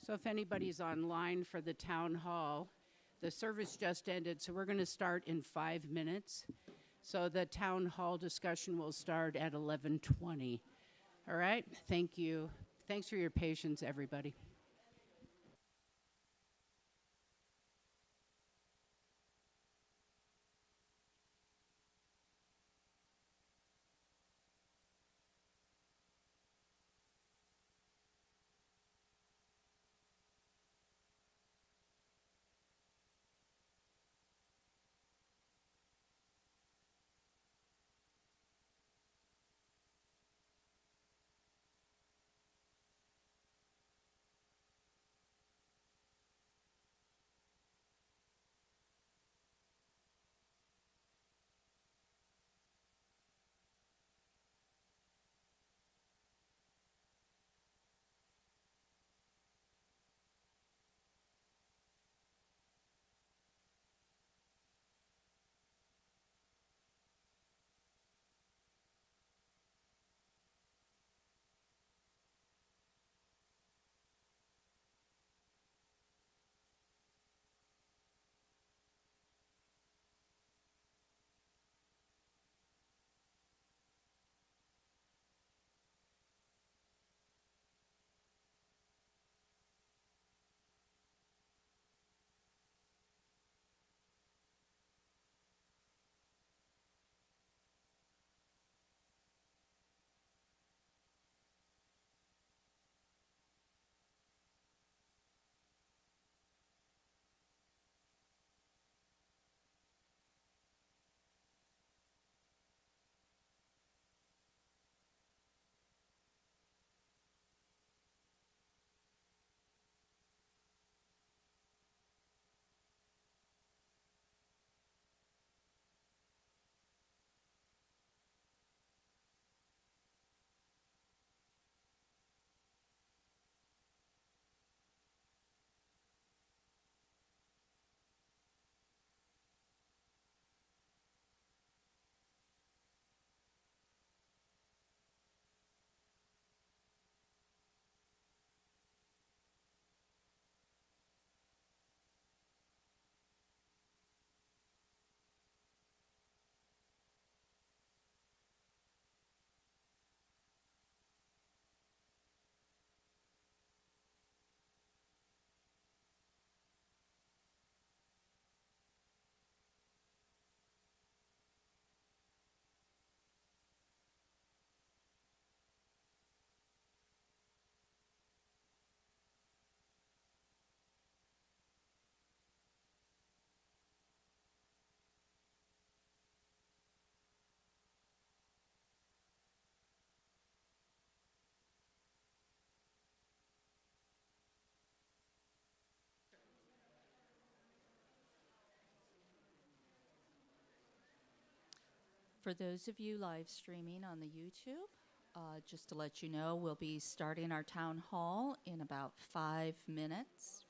So if anybody's online for the town hall, the service just ended, so we're going to start in 5 minutes. So the town hall discussion will start at 11:20. All right, thank you. Thanks for your patience, everybody. For those of you live streaming on the YouTube, just to let you know, we'll be starting our town hall in about 5 minutes.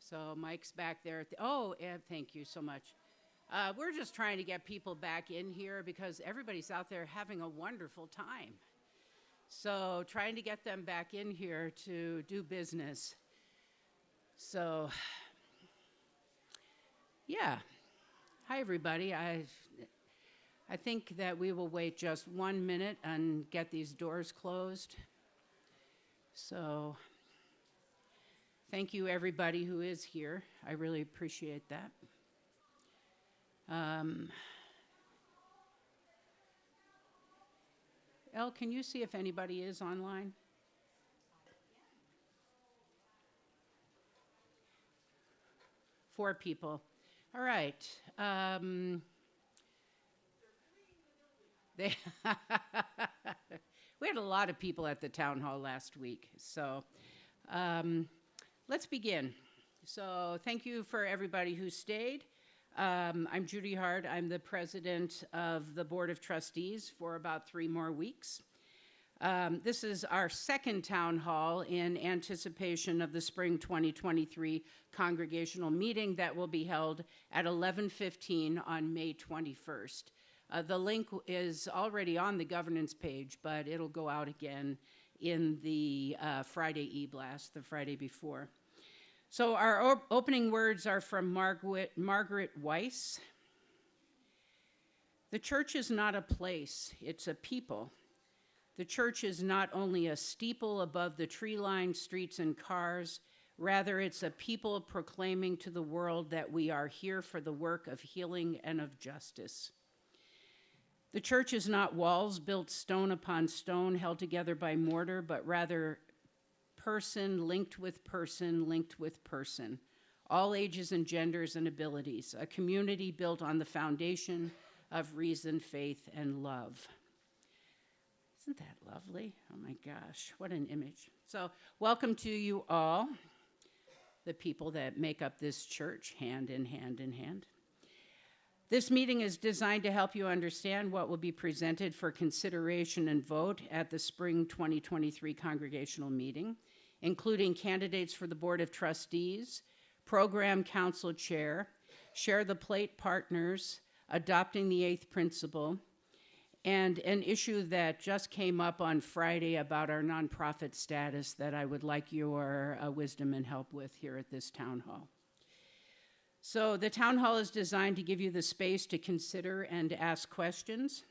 So Mike's back there. Thank you so much. We're just trying to get people back in here because everybody's out there having a wonderful time. So trying to get them back in here to do business. So, yeah. Hi, everybody. I think that we will wait just 1 minute and get these doors closed. So, thank you, everybody who is here. I really appreciate that. Elle, can you see if anybody is online? Four people. All right. We had a lot of people at the town hall last week, so let's begin. So thank you for everybody who stayed. I'm Judy Hart. I'm the president of the Board of Trustees for about 3 more weeks. This is our second town hall in anticipation of the spring 2023 congregational meeting that will be held at 11:15 on May 21st. The link is already on the governance page, but it'll go out again in the Friday e-blast, the Friday before. So our opening words are from Margaret Weiss. The church is not a place, it's a people. The church is not only a steeple above the tree-lined streets and cars, rather it's a people proclaiming to the world that we are here for the work of healing and of justice. The church is not walls built stone upon stone, held together by mortar, but rather person linked with person, linked with person, all ages and genders and abilities, a community built on the foundation of reason, faith, and love. Isn't that lovely? Oh my gosh, what an image. So welcome to you all, the people that make up this church, hand in hand in hand. This meeting is designed to help you understand what will be presented for consideration and vote at the spring 2023 congregational meeting, including candidates for the Board of Trustees, Program Council Chair, Share the Plate Partners, Adopting the Eighth Principle, and an issue that just came up on Friday about our nonprofit status that I would like your wisdom and help with here at this town hall. So the town hall is designed to give you the space to consider and ask questions.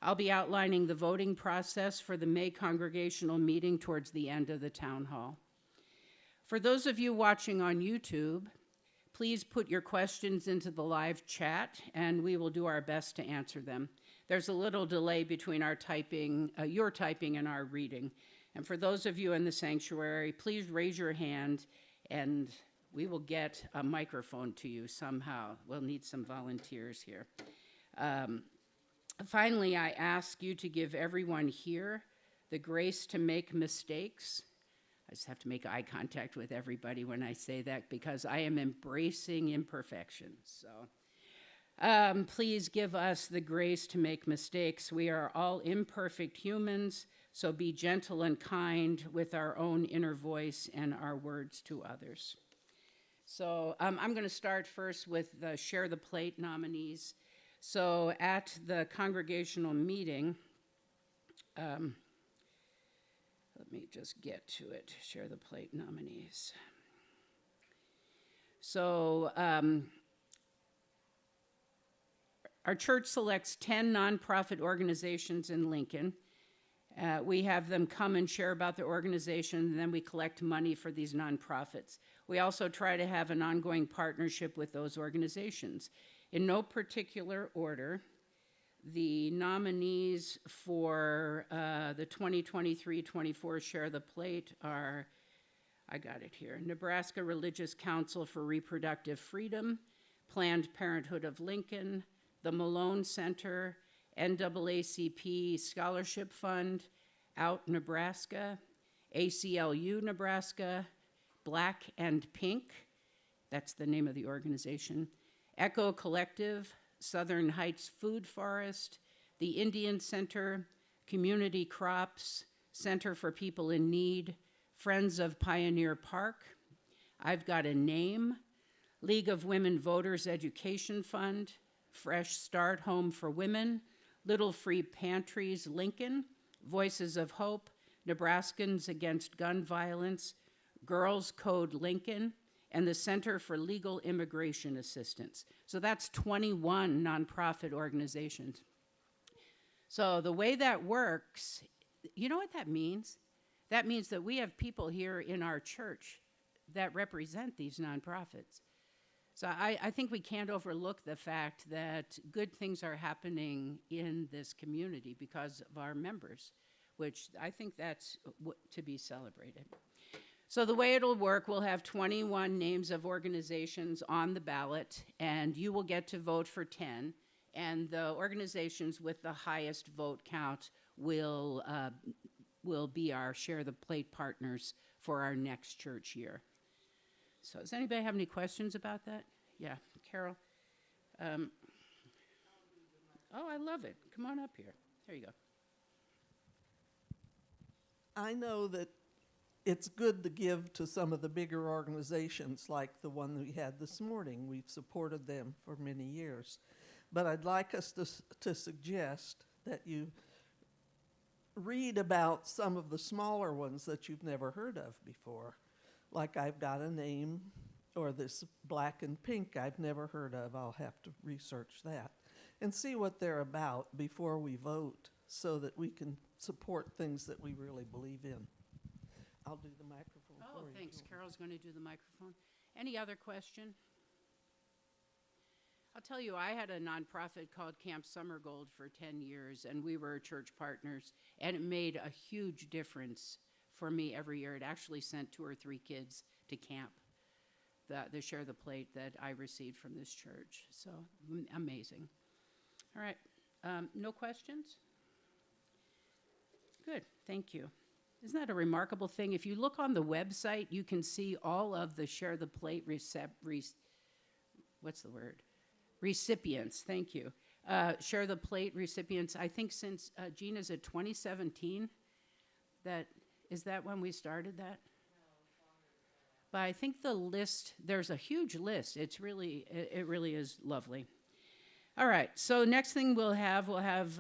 I'll be outlining the voting process for the May congregational meeting towards the end of the town hall. For those of you watching on YouTube, please put your questions into the live chat and we will do our best to answer them. There's a little delay between our typing, your typing and our reading. And for those of you in the sanctuary, please raise your hand and we will get a microphone to you somehow. We'll need some volunteers here. Finally, I ask you to give everyone here the grace to make mistakes. I just have to make eye contact with everybody when I say that because I am embracing imperfection. So please give us the grace to make mistakes. We are all imperfect humans, so be gentle and kind with our own inner voice and our words to others. So I'm going to start first with the Share the Plate nominees. So at the congregational meeting, let me just get to it, Share the Plate nominees. So our church selects 10 nonprofit organizations in Lincoln. We have them come and share about their organization, and then we collect money for these nonprofits. We also try to have an ongoing partnership with those organizations. In no particular order, the nominees for the 2023-24 Share the Plate are, I got it here, Nebraska Religious Council for Reproductive Freedom, Planned Parenthood of Lincoln, the Malone Center, NAACP Scholarship Fund, Out Nebraska, ACLU Nebraska, Black and Pink, that's the name of the organization, Echo Collective, Southern Heights Food Forest, the Indian Center, Community Crops, Center for People in Need, Friends of Pioneer Park, I've Got a Name, League of Women Voters Education Fund, Fresh Start Home for Women, Little Free Pantries Lincoln, Voices of Hope, Nebraskans Against Gun Violence, Girls Code Lincoln, and the Center for Legal Immigration Assistance. So that's 21 nonprofit organizations. So the way that works, you know what that means? That means that we have people here in our church that represent these nonprofits. So I think we can't overlook the fact that good things are happening in this community because of our members, which I think that's to be celebrated. So the way it'll work, we'll have 21 names of organizations on the ballot, and you will get to vote for 10, and the organizations with the highest vote count will be our Share the Plate partners for our next church year. So does anybody have any questions about that? Yeah, Carol. Oh, I love it. Come on up here. There you go. I know that it's good to give to some of the bigger organizations like the one we had this morning. We've supported them for many years. But I'd like us to suggest that you read about some of the smaller ones that you've never heard of before. Like I've got a name, or this Black and Pink I've never heard of. I'll have to research that and see what they're about before we vote so that we can support things that we really believe in. I'll do the microphone for you. Oh, thanks. Carol's going to do the microphone. Any other question? I'll tell you, I had a nonprofit called Camp Summer Gold for 10 years, and we were church partners, and it made a huge difference for me every year. It actually sent 2 or 3 kids to camp, the Share the Plate that I received from this church. So amazing. All right, no questions? Good, thank you. Isn't that a remarkable thing? If you look on the website, you can see all of the Share the Plate recipients, thank you. Share the Plate recipients, I think since, Gina, is it 2017? Is that when we started that? But I think the list, there's a huge list. It really is lovely. All right, so next thing we'll have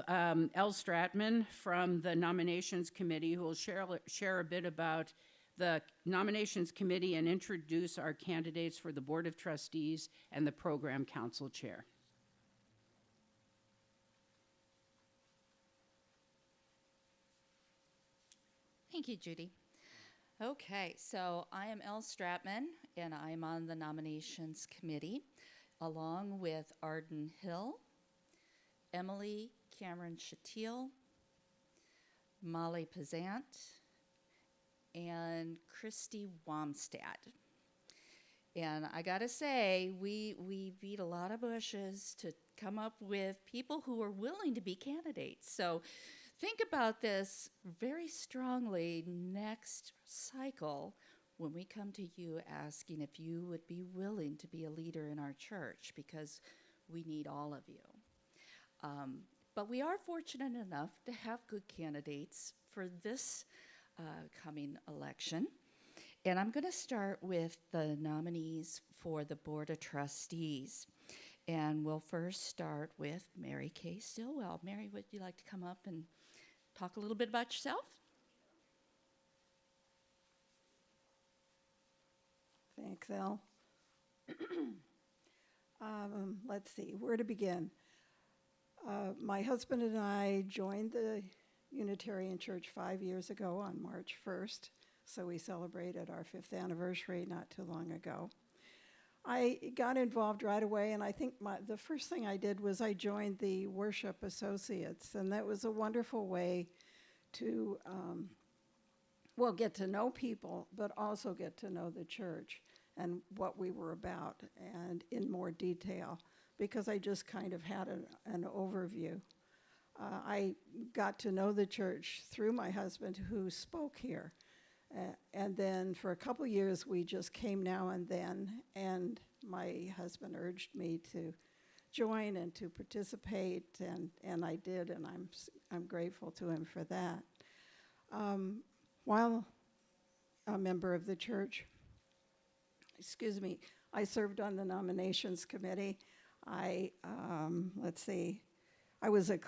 Elle Stratman from the Nominations Committee, who will share a bit about the Nominations Committee and introduce our candidates for the Board of Trustees and the Program Council Chair. Thank you, Judy. Okay, so I am Elle Stratman, and I'm on the Nominations Committee, along with Arden Hill, Emily Cameron Shatil, Molly Pazant, and Christy Wamstad. And I gotta say, we beat a lot of bushes to come up with people who are willing to be candidates. So think about this very strongly next cycle when we come to you asking if you would be willing to be a leader in our church, because we need all of you. But we are fortunate enough to have good candidates for this coming election. And I'm going to start with the nominees for the Board of Trustees. And we'll first start with Mary Kay Stillwell. Mary, would you like to come up and talk a little bit about yourself? Thanks, Elle. Let's see, where to begin? My husband and I joined the Unitarian Church 5 years ago on March 1st, so we celebrated our 5th anniversary not too long ago. I got involved right away, and I think the first thing I did was I joined the Worship Associates, and that was a wonderful way to, get to know people, but also get to know the church and what we were about, and in more detail, because I just kind of had an overview. I got to know the church through my husband, who spoke here. And then for a couple years, we just came now and then, and my husband urged me to join and to participate, and I did, and I'm grateful to him for that. While a member of the church, I served on the nominations committee. Let's see, I was a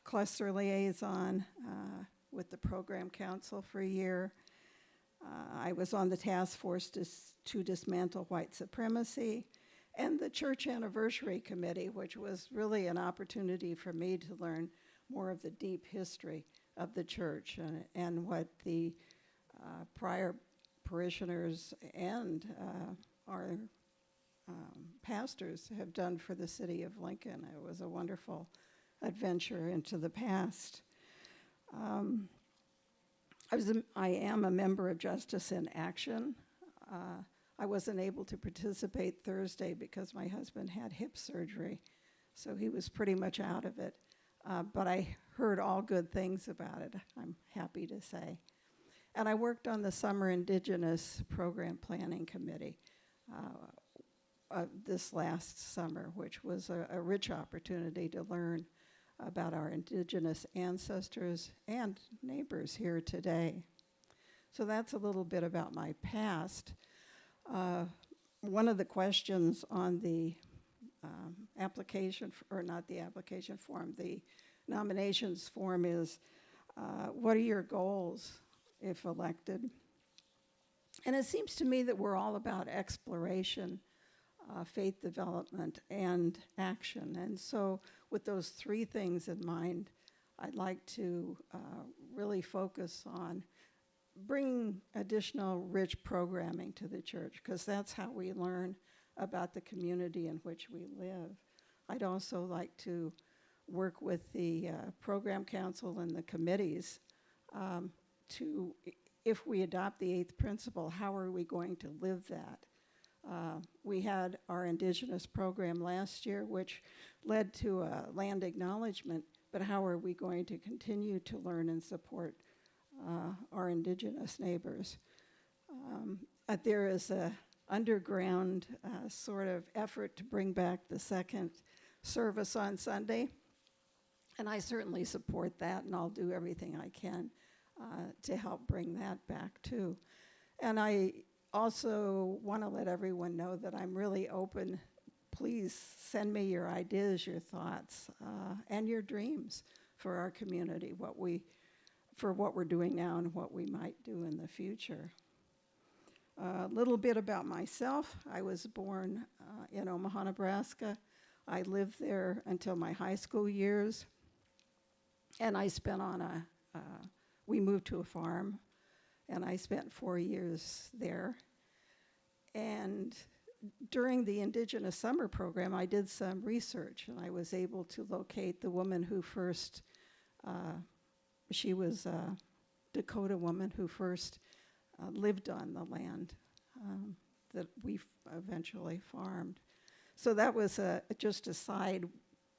cluster liaison with the program council for a year. I was on the task force to dismantle white supremacy, and the church anniversary committee, which was really an opportunity for me to learn more of the deep history of the church and what the prior parishioners and our pastors have done for the city of Lincoln. It was a wonderful adventure into the past. I am a member of Justice in Action. I wasn't able to participate Thursday because my husband had hip surgery, so he was pretty much out of it. But I heard all good things about it, I'm happy to say. And I worked on the Summer Indigenous Program Planning Committee this last summer, which was a rich opportunity to learn about our Indigenous ancestors and neighbors here today. So that's a little bit about my past. One of the questions on the application, or not the application form, the nominations form is, what are your goals if elected? And it seems to me that we're all about exploration, faith development, and action. And so with those three things in mind, I'd like to really focus on bringing additional rich programming to the church, because that's how we learn about the community in which we live. I'd also like to work with the program council and the committees to, if we adopt the eighth principle, how are we going to live that? We had our Indigenous program last year, which led to a land acknowledgement, but how are we going to continue to learn and support our Indigenous neighbors? There is a underground sort of effort to bring back the second service on Sunday, and I certainly support that, and I'll do everything I can to help bring that back too. And I also want to let everyone know that I'm really open. Please send me your ideas, your thoughts, and your dreams for our community, for what we're doing now and what we might do in the future. A little bit about myself. I was born in Omaha, Nebraska. I lived there until my high school years, and I spent on we moved to a farm, and I spent 4 years there. And during the Indigenous Summer Program, I did some research, and I was able to locate the woman who first, she was a Dakota woman who first lived on the land that we eventually farmed. So that was just a side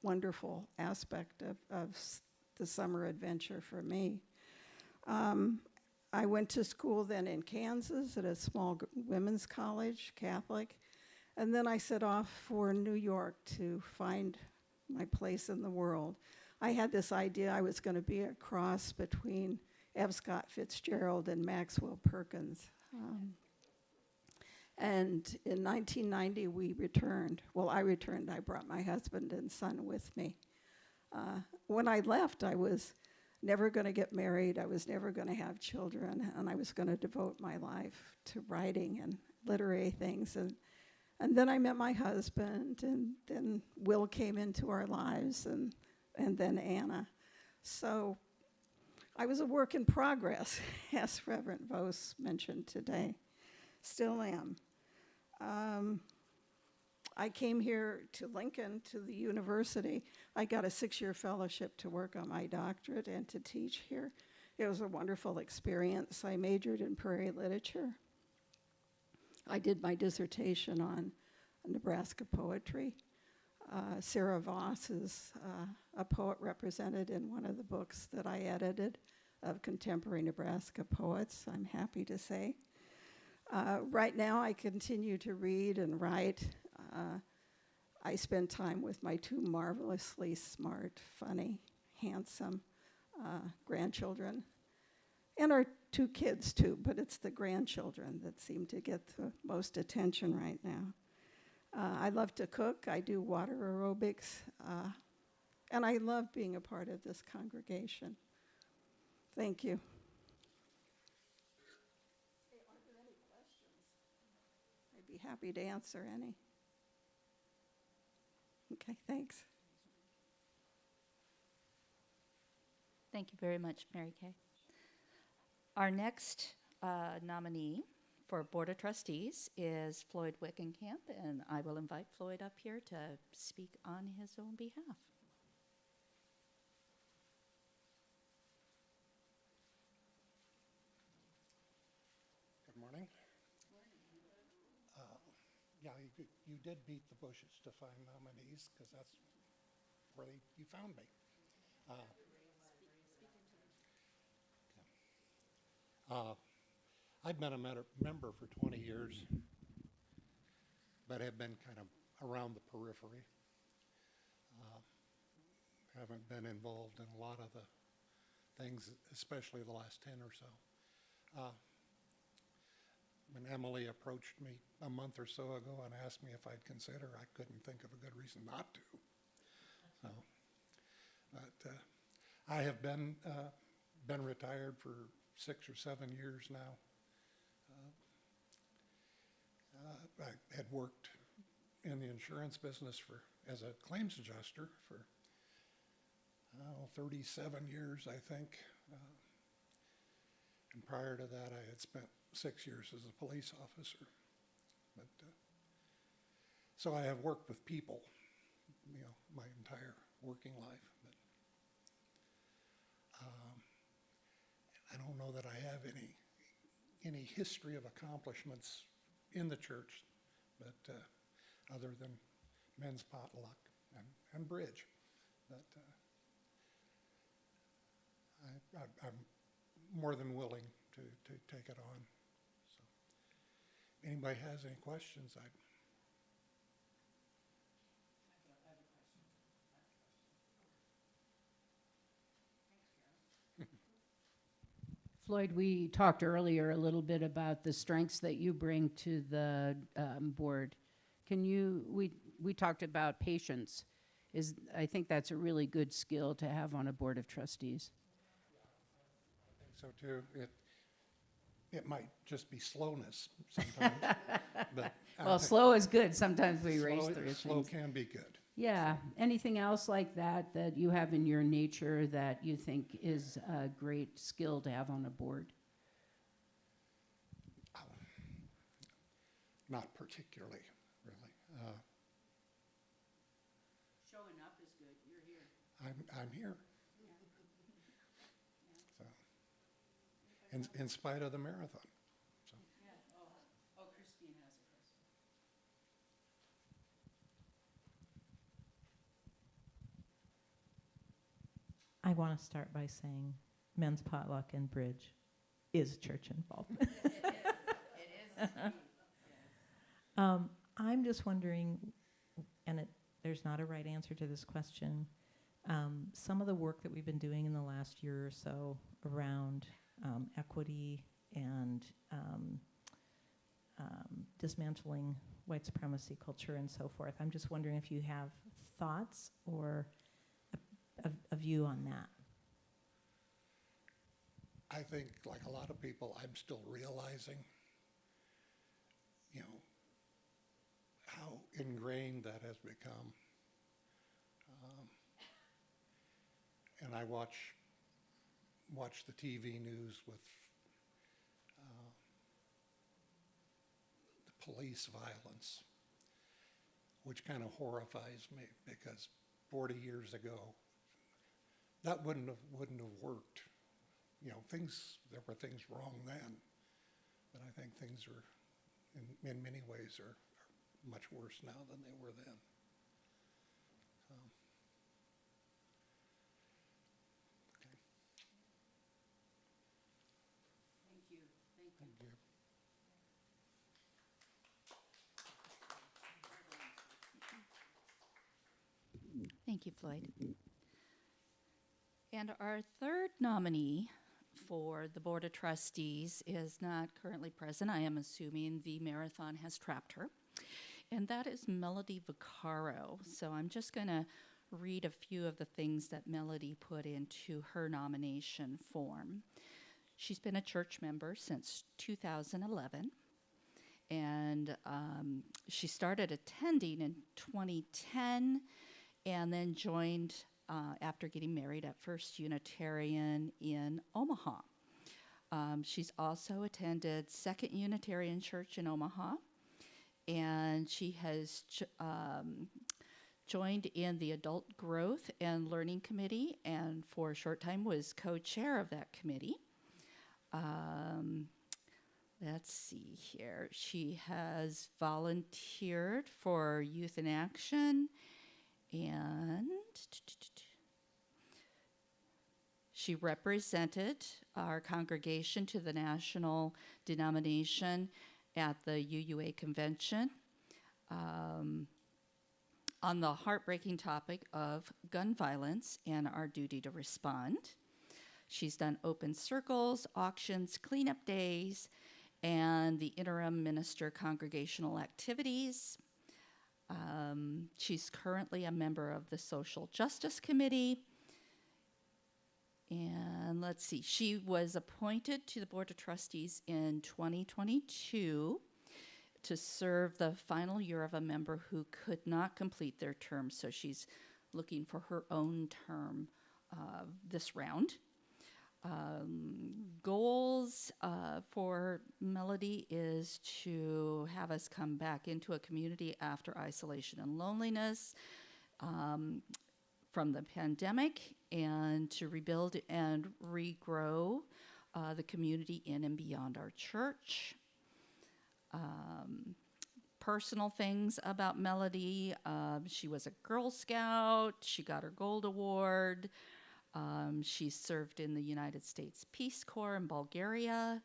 wonderful aspect of the summer adventure for me. I went to school then in Kansas at a small women's college, Catholic, and then I set off for New York to find my place in the world. I had this idea I was going to be a cross between F. Scott Fitzgerald and Maxwell Perkins. And in 1990, we returned. Well, I returned. I brought my husband and son with me. When I left, I was never going to get married. I was never going to have children, and I was going to devote my life to writing and literary things. And then I met my husband, and then Will came into our lives, and then Anna. So I was a work in progress, as Reverend Vos mentioned today. Still am. I came here to Lincoln, to the university. I got a 6-year fellowship to work on my doctorate and to teach here. It was a wonderful experience. I majored in prairie literature. I did my dissertation on Nebraska poetry. Sarah Voss is a poet represented in one of the books that I edited of contemporary Nebraska poets, I'm happy to say. Right now, I continue to read and write. I spend time with my 2 marvelously smart, funny, handsome grandchildren, and our 2 kids too, but it's the grandchildren that seem to get the most attention right now. I love to cook. I do water aerobics. And I love being a part of this congregation. Thank you. Are there any questions? I'd be happy to answer any. Okay, thanks. Thank you very much, Mary Kay. Our next nominee for Board of Trustees is Floyd Wickenkamp, and I will invite Floyd up here to speak on his own behalf. Good morning. Yeah, you did beat the bushes to find nominees, because that's where you found me. I've been a member for 20 years, but have been kind of around the periphery. Haven't been involved in a lot of the things, especially the last 10 or so. When Emily approached me a month or so ago and asked me if I'd consider, I couldn't think of a good reason not to. So, but I have been retired for 6 or 7 years now. I had worked in the insurance business as a claims adjuster for 37 years, I think. And prior to that, I had spent 6 years as a police officer. But so I have worked with people, my entire working life. But I don't know that I have any history of accomplishments in the church, but other than men's potluck and bridge. But I'm more than willing to take it on. So, if anybody has any questions, Floyd, we talked earlier a little bit about the strengths that you bring to the board. We talked about patience. I think that's a really good skill to have on a board of trustees. I think so too. It might just be slowness sometimes. But Well, slow is good. Sometimes we race through slow things. can be good. Yeah. Anything else like that that you have in your nature that you think is a great skill to have on a board? Not particularly, really. Showing up is good. You're here. I'm here. So, in spite of the marathon. So. Yeah. Oh, Christine has a question. I want to start by saying men's potluck and bridge is church involvement. It is. I'm just wondering, and there's not a right answer to this question, some of the work that we've been doing in the last year or so around equity and dismantling white supremacy culture and so forth. I'm just wondering if you have thoughts or a view on that. I think, like a lot of people, I'm still realizing, how ingrained that has become. And I watch the TV news with the police violence, which kind of horrifies me, because 40 years ago, that wouldn't have worked. There were things wrong then, but I think things are, in many ways, are much worse now than they were then. So, okay. Thank you. Thank you. Thank you, Floyd. And our third nominee for the Board of Trustees is not currently present. I am assuming the marathon has trapped her. and that is Melody Vaccaro. So I'm just going to read a few of the things that Melody put into her nomination form. She's been a church member since 2011, and she started attending in 2010 and then joined after getting married at First Unitarian in Omaha. She's also attended Second Unitarian Church in Omaha, and she has joined in the Adult Growth and Learning Committee, and for a short time was co-chair of that committee. Let's see here. She has volunteered for Youth in Action, and she represented our congregation to the national denomination at the UUA convention on the heartbreaking topic of gun violence and our duty to respond. She's done open circles, auctions, cleanup days, and the interim minister congregational activities. She's currently a member of the Social Justice Committee. And let's see, she was appointed to the Board of Trustees in 2022 to serve the final year of a member who could not complete their term. So she's looking for her own term this round. Goals for Melody is to have us come back into a community after isolation and loneliness from the pandemic, and to rebuild and regrow the community in and beyond our church. Personal things about Melody: she was a Girl Scout, she got her Gold Award, she served in the United States Peace Corps in Bulgaria.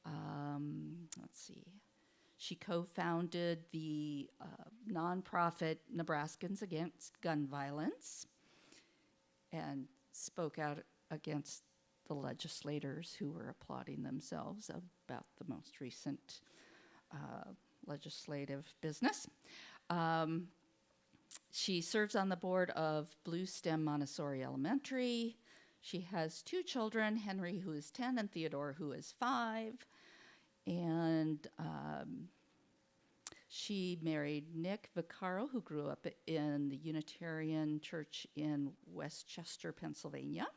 Let's see. She co-founded the nonprofit Nebraskans Against Gun Violence and spoke out against the legislators who were applauding themselves about the most recent legislative business. She serves on the board of Blue Stem Montessori Elementary. She has 2 children, Henry, who is 10, and Theodore, who is 5. And she married Nick Vaccaro, who grew up in the Unitarian Church in Westchester, Pennsylvania.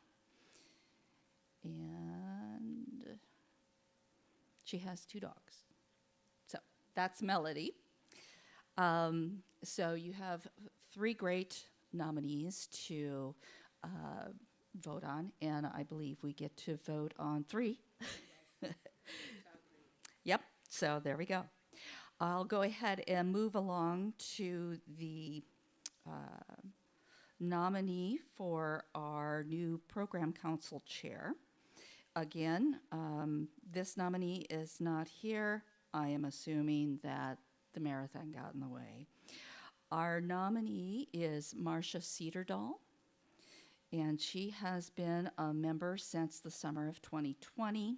And she has 2 dogs. So that's Melody. So you have 3 great nominees to vote on, and I believe we get to vote on 3. Yep, so there we go. I'll go ahead and move along to the nominee for our new program council chair. Again, this nominee is not here. I am assuming that the marathon got in the way. Our nominee is Marcia Cedardahl, and she has been a member since the summer of 2020.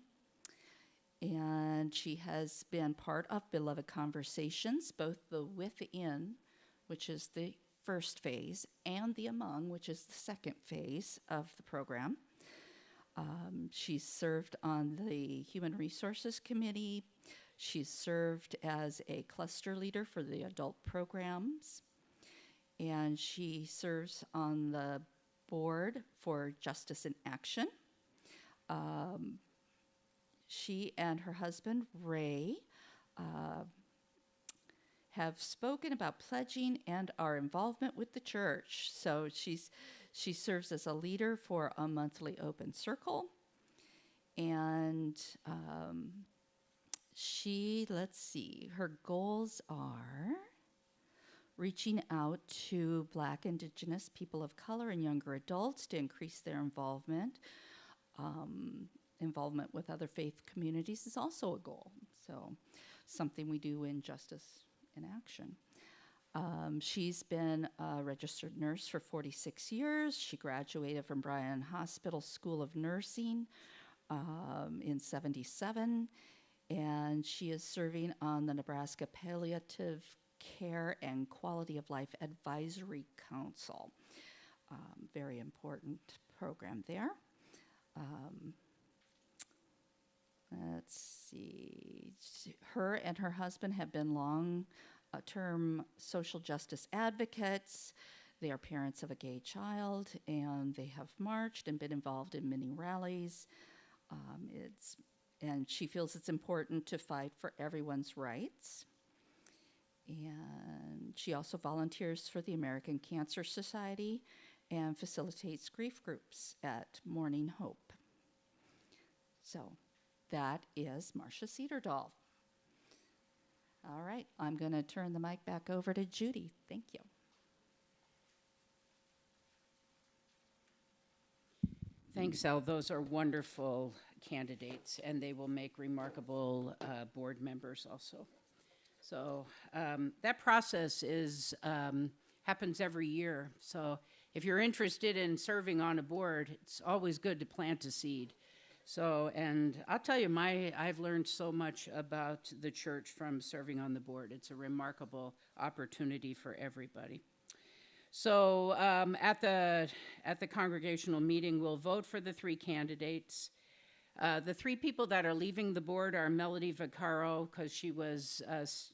And she has been part of Beloved Conversations, both the within, which is the first phase, and the among, which is the second phase of the program. She's served on the Human Resources Committee. She's served as a cluster leader for the adult programs. And she serves on the board for Justice in Action. She and her husband, Ray, have spoken about pledging and our involvement with the church. So she serves as a leader for a monthly open circle. And let's see, her goals are reaching out to Black, Indigenous, people of color, and younger adults to increase their involvement. Involvement with other faith communities is also a goal. So something we do in Justice in Action. She's been a registered nurse for 46 years. She graduated from Bryan Hospital School of Nursing in '77, and she is serving on the Nebraska Palliative Care and Quality of Life Advisory Council. Very important program there. Let's see. Her and her husband have been long-term social justice advocates. They are parents of a gay child, and they have marched and been involved in many rallies. And she feels it's important to fight for everyone's rights. And she also volunteers for the American Cancer Society and facilitates grief groups at Morning Hope. So that is Marcia Cedardahl. All right, I'm going to turn the mic back over to Judy. Thank you. Thanks, Elle. Those are wonderful candidates, and they will make remarkable board members also. So that process happens every year. So if you're interested in serving on a board, it's always good to plant a seed. So, and I'll tell you, I've learned so much about the church from serving on the board. It's a remarkable opportunity for everybody. So at the congregational meeting, we'll vote for the 3 candidates. The 3 people that are leaving the board are Melody Vaccaro, because she was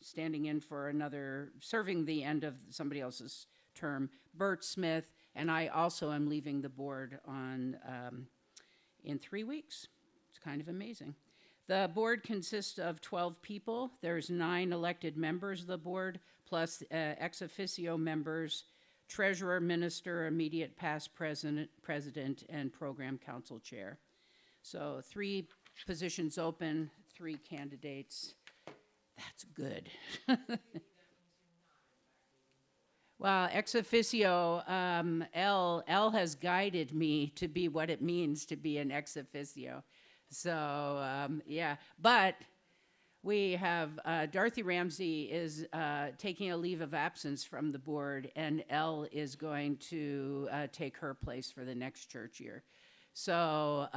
standing in for serving the end of somebody else's term, Bert Smith, and I also am leaving the board in 3 weeks. It's kind of amazing. The board consists of 12 people. There's 9 elected members of the board, plus ex officio members, treasurer, minister, immediate past president, and program council chair. So 3 positions open, 3 candidates. That's good. Well, ex officio, Elle has guided me to be what it means to be an ex officio. So, yeah, but we have Dorothy Ramsey is taking a leave of absence from the board, and Elle is going to take her place for the next church year. So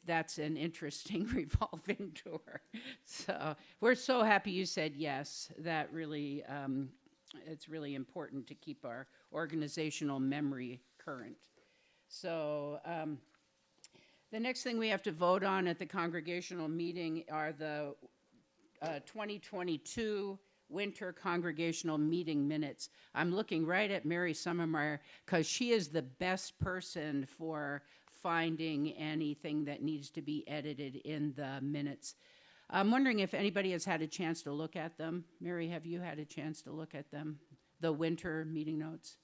that's an interesting revolving door. So we're so happy you said yes. That really, it's really important to keep our organizational memory current. So the next thing we have to vote on at the congregational meeting are the 2022 winter congregational meeting minutes. I'm looking right at Mary Summermeyer because she is the best person for finding anything that needs to be edited in the minutes. I'm wondering if anybody has had a chance to look at them. Mary, have you had a chance to look at them, the winter meeting notes?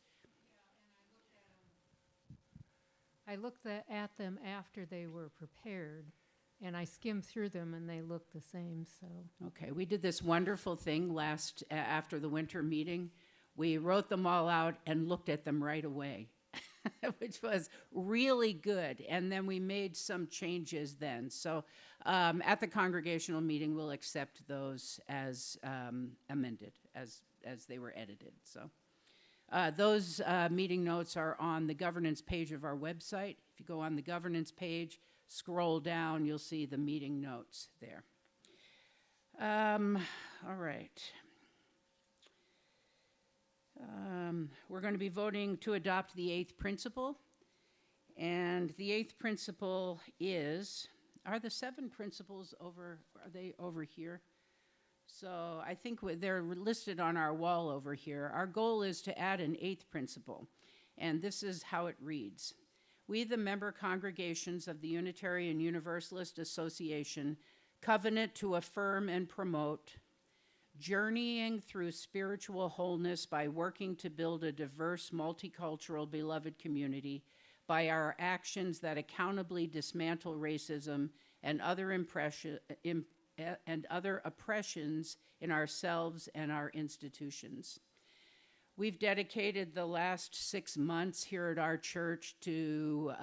I looked at them after they were prepared, and I skimmed through them, and they look the same, so. Okay, we did this wonderful thing after the winter meeting. We wrote them all out and looked at them right away, which was really good. And then we made some changes then. So at the congregational meeting, we'll accept those as amended, as they were edited. So those meeting notes are on the governance page of our website. If you go on the governance page, scroll down, you'll see the meeting notes there. All right. We're going to be voting to adopt the 8th principle. And the 8th principle is, are the 7 principles are they over here? So I think they're listed on our wall over here. Our goal is to add an 8th principle. And this is how it reads. We, the member congregations of the Unitarian Universalist Association, covenant to affirm and promote journeying through spiritual wholeness by working to build a diverse, multicultural, beloved community by our actions that accountably dismantle racism and other oppressions in ourselves and our institutions. We've dedicated the last 6 months here at our church to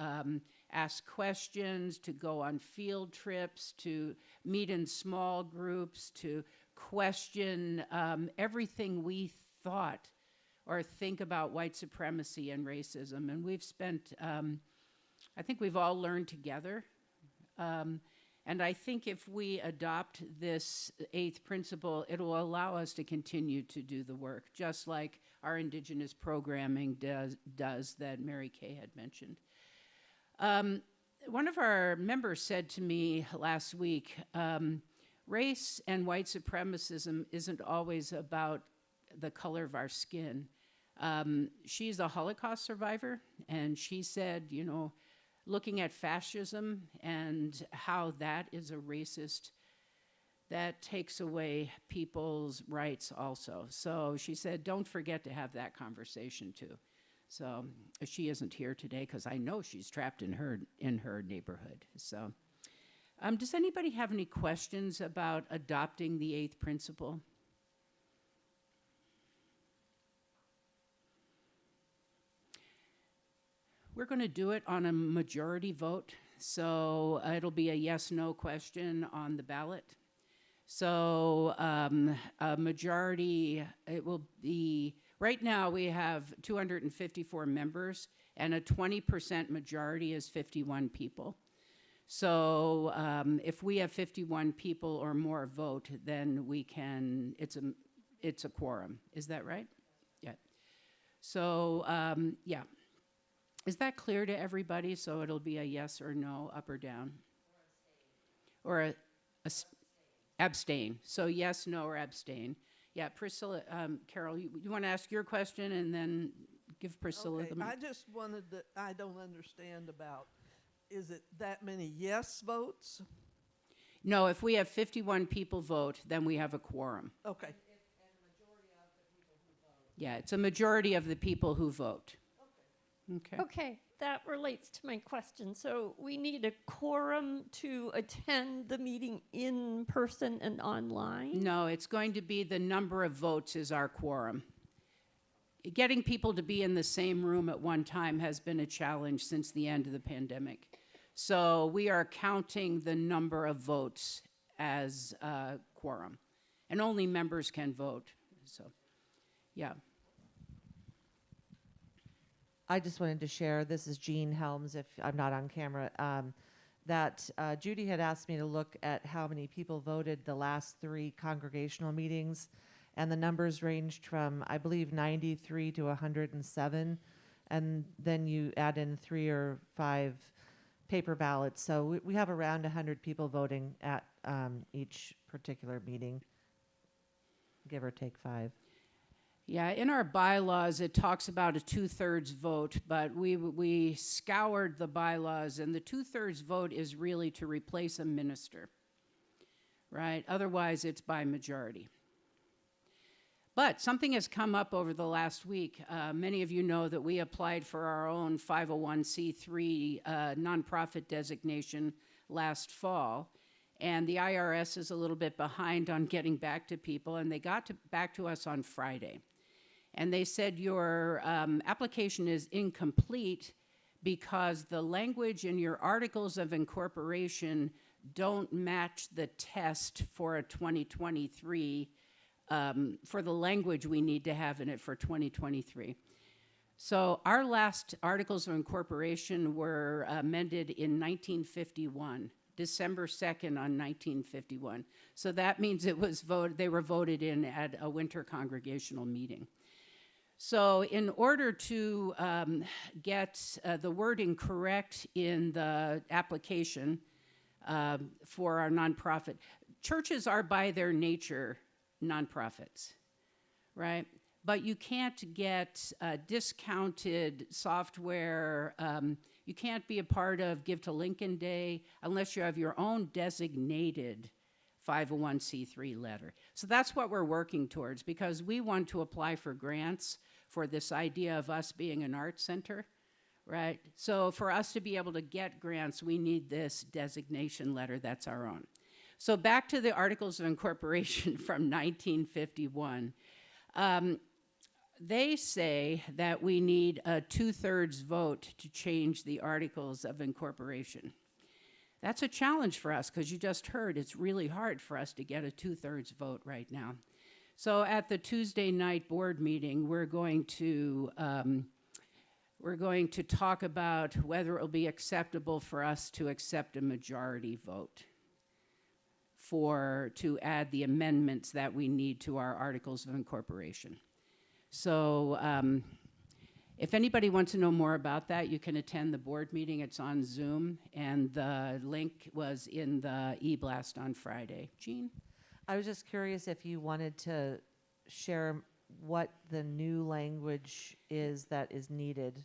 ask questions, to go on field trips, to meet in small groups, to question everything we thought or think about white supremacy and racism. And we've spent, I think we've all learned together. And I think if we adopt this eighth principle, it will allow us to continue to do the work, just like our Indigenous programming does that Mary Kay had mentioned. One of our members said to me last week, race and white supremacism isn't always about the color of our skin. She's a Holocaust survivor, and she said, you know, looking at fascism and how that is a racist, that takes away people's rights also. So she said, don't forget to have that conversation too. So she isn't here today because I know she's trapped in her neighborhood. So does anybody have any questions about adopting the eighth principle? We're going to do it on a majority vote. So it'll be a yes/no question on the ballot. So a majority, it will be, right now we have 254 members, and a 20% majority is 51 people. So if we have 51 people or more vote, then we can, it's a quorum. Is that right? Yeah. So yeah. Is that clear to everybody? So it'll be a yes or no, up or down? Or abstain. So yes, no, or abstain. Yeah, Priscilla, Carol, you want to ask your question and then give Priscilla Okay, the mic? I just wanted to, I don't understand about, is it that many yes votes? No, if we have 51 people vote, then we have a quorum. Okay, Yeah, it's a majority of the people who vote. Okay. Okay, that relates to my question. So we need a quorum to attend the meeting in person and online? No, it's going to be the number of votes is our quorum. Getting people to be in the same room at one time has been a challenge since the end of the pandemic. So we are counting the number of votes as a quorum, and only members can vote. So, yeah. I just wanted to share, this is Jean Helms, if I'm not on camera, that Judy had asked me to look at how many people voted the last 3 congregational meetings, and the numbers ranged from, I believe, 93 to 107, and then you add in 3 or 5 paper ballots. So we have around 100 people voting at each particular meeting, give or take 5. Yeah, in our bylaws, it talks about a 2/3 vote, but we scoured the bylaws, and the 2/3 vote is really to replace a minister, right? Otherwise, it's by majority. But something has come up over the last week. Many of you know that we applied for our own 501c3 nonprofit designation last fall. And the IRS is a little bit behind on getting back to people, and they got back to us on Friday. And they said your application is incomplete because the language in your articles of incorporation don't match the test for a 2023, for the language we need to have in it for 2023. So our last articles of incorporation were amended in 1951. December 2nd on 1951. So that means it was they were voted in at a winter congregational meeting. So in order to get the wording correct in the application for our nonprofit, churches are by their nature nonprofits, right? But you can't get discounted software. You can't be a part of Give to Lincoln Day unless you have your own designated 501c3 letter. So that's what we're working towards, because we want to apply for grants for this idea of us being an arts center, right? So for us to be able to get grants, we need this designation letter that's our own. So back to the Articles of Incorporation from 1951. They say that we need a 2/3 vote to change the Articles of Incorporation. That's a challenge for us, because you just heard it's really hard for us to get a 2/3 vote right now. So at the Tuesday night board meeting, we're going to talk about whether it will be acceptable for us to accept a majority vote. to add the amendments that we need to our Articles of Incorporation. So if anybody wants to know more about that, you can attend the board meeting. It's on Zoom, and the link was in the e-blast on Friday. Jean? I was just curious if you wanted to share what the new language is that is needed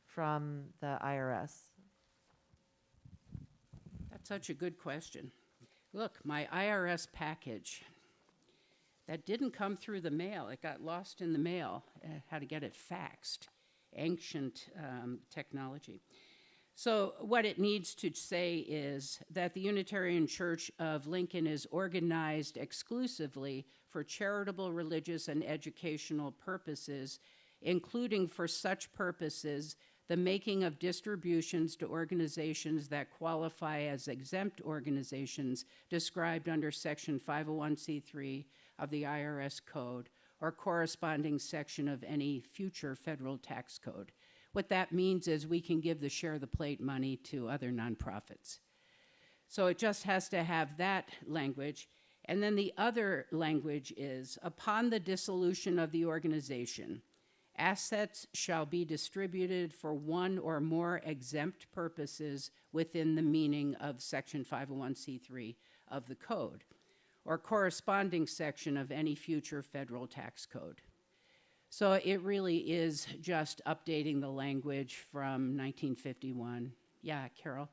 from the IRS. That's such a good question. Look, my IRS package, that didn't come through the mail. It got lost in the mail. I had to get it faxed. Ancient technology. So what it needs to say is that the Unitarian Church of Lincoln is organized exclusively for charitable, religious, and educational purposes, including for such purposes the making of distributions to organizations that qualify as exempt organizations described under Section 501c3 of the IRS Code or corresponding section of any future federal tax code. What that means is we can give the share the plate money to other nonprofits. So it just has to have that language. And then the other language is, upon the dissolution of the organization, assets shall be distributed for one or more exempt purposes within the meaning of Section 501c3 of the code, or corresponding section of any future federal tax code. So it really is just updating the language from 1951. Yeah, Carol?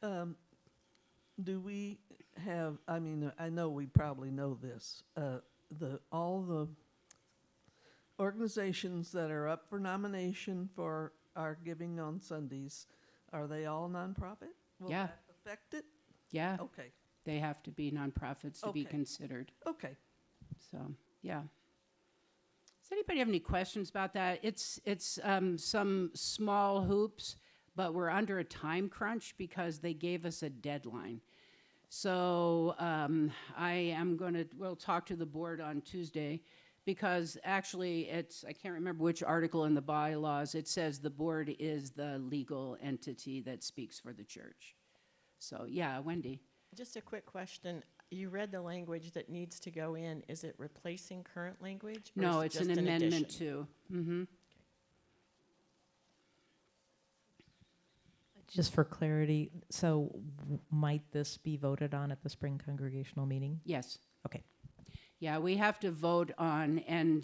Do we have, I mean, I know we probably know this, all the organizations that are up for nomination for our giving on Sundays, are they all nonprofit? Will Yeah. that affect it? Yeah, Okay, they have to be nonprofits to be Okay. considered. okay. So, yeah. Does anybody have any questions about that? It's some small hoops, but we're under a time crunch because they gave us a deadline. So we'll talk to the board on Tuesday because actually I can't remember which article in the bylaws, it says the board is the legal entity that speaks for the church. So, yeah, Wendy. Just a quick question. You read the language that needs to go in. Is it replacing current language? Or No, is it it's just an amendment addition? to. Mm-hmm. Just for clarity, so might this be voted on at the spring congregational meeting? Yes. Okay. Yeah, we have to vote on, and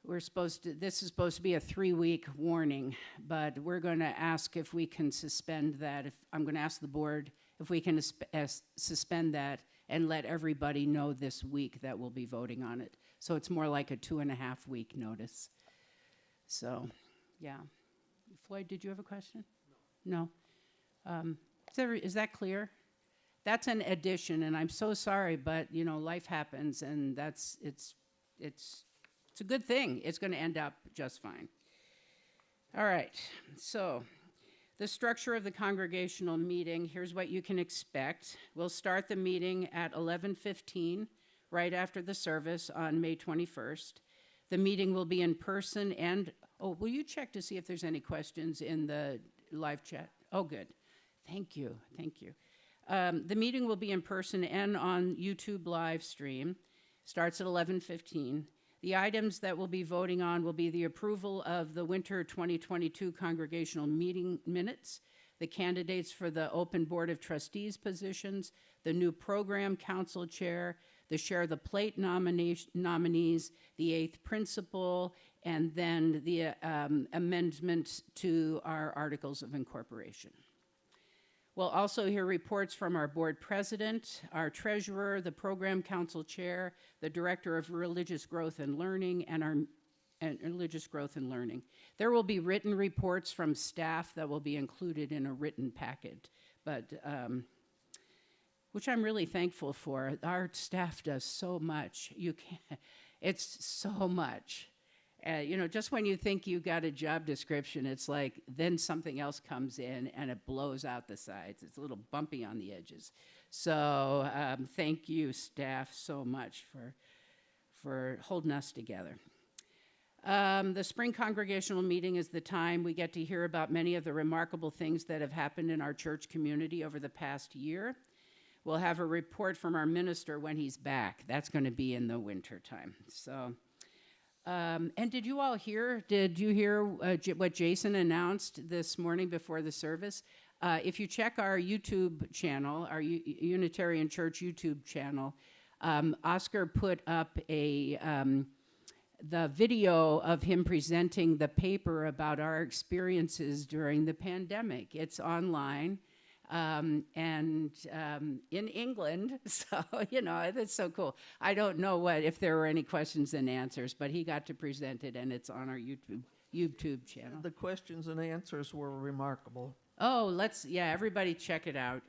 this is supposed to be a 3-week warning, but we're going to ask if we can suspend that. I'm going to ask the board if we can suspend that and let everybody know this week that we'll be voting on it. So it's more like a 2.5-week notice. So, yeah. Floyd, did you have a question? No. Is that clear? That's an addition, and I'm so sorry, but life happens, and it's a good thing. It's going to end up just fine. All right. So, the structure of the congregational meeting. Here's what you can expect. We'll start the meeting at 11:15, right after the service on May 21st. The meeting will be in person and. Oh, will you check to see if there's any questions in the live chat? Oh, good. Thank you. Thank you. The meeting will be in person and on YouTube live stream. Starts at 11:15. The items that we'll be voting on will be the approval of the winter 2022 congregational meeting minutes, the candidates for the open board of trustees positions, the new program council chair, the share the plate nominees, the 8th principal, and then the amendments to our Articles of Incorporation. We'll also hear reports from our board president, our treasurer, the program council chair, the director of religious growth and learning, and religious growth and learning. There will be written reports from staff that will be included in a written packet, but which I'm really thankful for. Our staff does so much. It's so much. Just when you think you got a job description, it's like then something else comes in and it blows out the sides. It's a little bumpy on the edges. So thank you, staff, so much for holding us together. The spring congregational meeting is the time we get to hear about many of the remarkable things that have happened in our church community over the past year. We'll have a report from our minister when he's back. That's going to be in the winter time. So, and did you hear what Jason announced this morning before the service? If you check our YouTube channel, our Unitarian Church YouTube channel, Oscar put up the video of him presenting the paper about our experiences during the pandemic. It's online. And in England, so, that's so cool. I don't know if there were any questions and answers, but he got to present it, and it's on our YouTube channel. The questions and answers were remarkable. Oh, everybody check it out.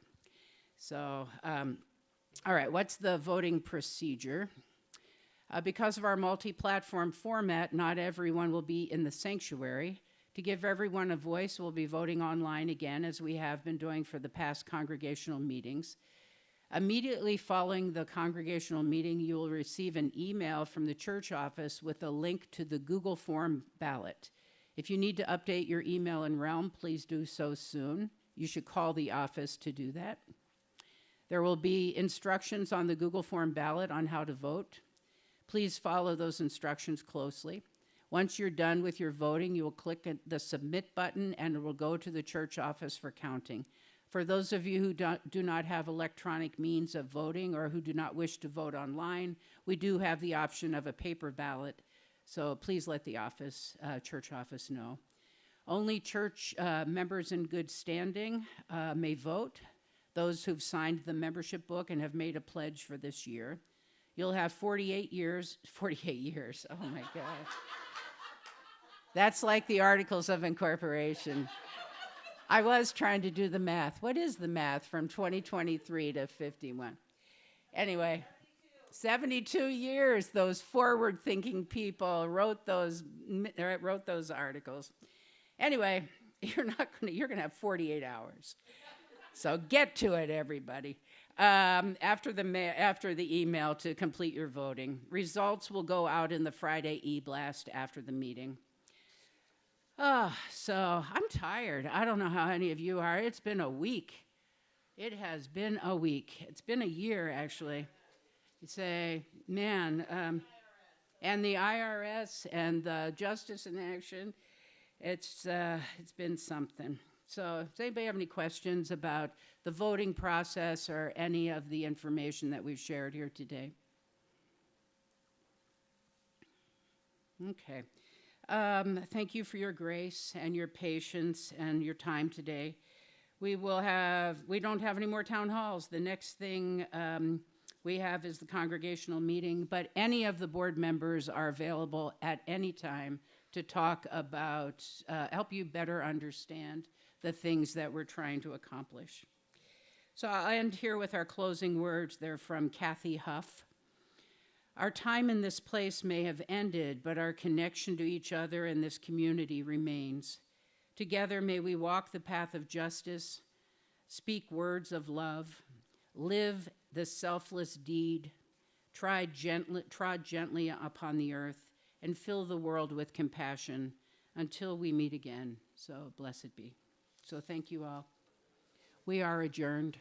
So, all right, what's the voting procedure? Because of our multi-platform format, not everyone will be in the sanctuary. To give everyone a voice, we'll be voting online again, as we have been doing for the past congregational meetings. Immediately following the congregational meeting, you will receive an email from the church office with a link to the Google form ballot. If you need to update your email in Realm, please do so soon. You should call the office to do that. There will be instructions on the Google form ballot on how to vote. Please follow those instructions closely. Once you're done with your voting, you will click the submit button and it will go to the church office for counting. For those of you who do not have electronic means of voting or who do not wish to vote online, we do have the option of a paper ballot. So please let the church office know. Only church members in good standing may vote. Those who've signed the membership book and have made a pledge for this year. You'll have 48 years, oh my God. That's like the Articles of Incorporation. I was trying to do the math. What is the math from 2023 to 51? Anyway, 72 years, those forward-thinking people wrote those articles. Anyway, you're gonna have 48 hours. So get to it, everybody. After the email to complete your voting. Results will go out in the Friday e-blast after the meeting. So I'm tired. I don't know how any of you are. It's been a week. It has been a week. It's been a year, actually. You say, man, and the IRS and the Justice in Action, it's been something. So does anybody have any questions about the voting process or any of the information that we've shared here today? Okay. Thank you for your grace and your patience and your time today. We don't have any more town halls. The next thing we have is the congregational meeting, but any of the board members are available at any time to talk about, help you better understand the things that we're trying to accomplish. So I'll end here with our closing words. They're from Kathy Huff. Our time in this place may have ended, but our connection to each other and this community remains. Together may we walk the path of justice, speak words of love, live the selfless deed, trod gently upon the earth, and fill the world with compassion until we meet again. So blessed be. So thank you all. We are adjourned.